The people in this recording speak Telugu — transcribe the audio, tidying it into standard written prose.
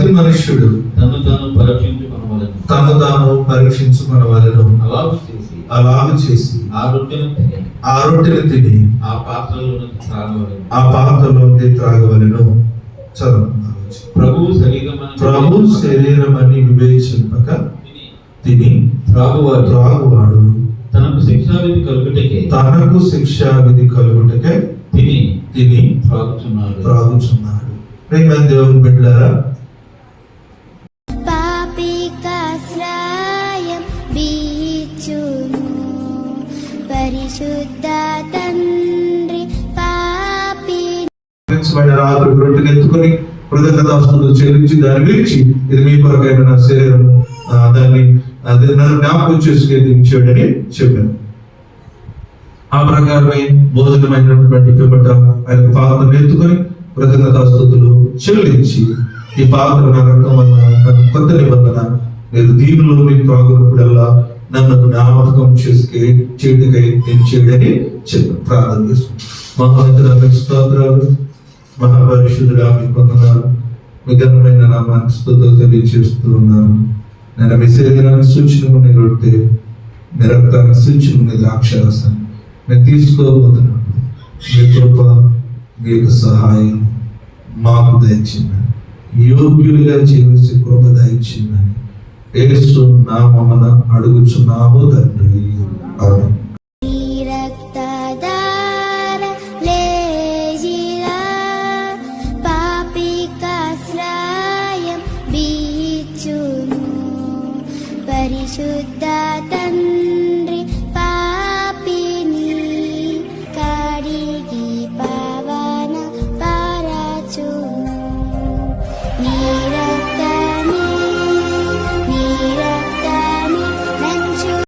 ప్రతి మనుష్యుడు తను తాను పరీక్షించుకొనవలెను. అలాగు చేసి ఆ రొట్టెను తిని ఆ పాత్రలో త్రాగవలెను. చదువు. ప్రభు శరీరమని వివేచింపక తిని త్రాగువాడు తనకు శిక్షావిధి కలుగుటకే తిని త్రాగుచున్నాడు. ప్రేమ దేవుని బిడ్డలారా, రాత్రి రొట్టెను ఎత్తుకొని కృతజ్ఞతాస్తుతులు చెల్లించి దాన్ని విరిచి, ఇది మీ కొరకైన నా శరీరం, దాన్ని నన్ను జ్ఞాపకం చేసుకుని దించాడని చెప్పాను. ఆ ప్రకారమే భోజనమైనటువంటి పిమ్మట ఆయన పాత్రను ఎత్తుకొని కృతజ్ఞతాస్తుతులు చెల్లించి, ఈ పాత్ర నా రక్తం వలన కొత్త నిబంధన, మీరు దీనిలో మీకు త్రాగునప్పుడల్లా నన్ను జ్ఞాపకం చేయటకై దించాడని చెప్పాను. ప్రార్థన చేస్తున్నాను. మహోన్నతులకు స్తోత్రాలు. మహాపరిశుద్ధుడా, మీకు వందనాలు. మీ ఘనమైన నామానికి స్తుతులు తెలియజేస్తూ ఉన్నాను. నేను మీ శరీరానికి సూచనగా నేను రొట్టె, మీ రక్తానికి సూచనగా ద్రాక్షారసాన్ని నేను తీసుకోబోతున్నప్పుడు మీ కృప, మీ యొక్క సహాయం మాకు దయచిందని, యోగ్యులుగా జీవించే కృప దయచిందని యేసు నామమున అడుగుచున్నాము తండ్రి. ఆమేన్.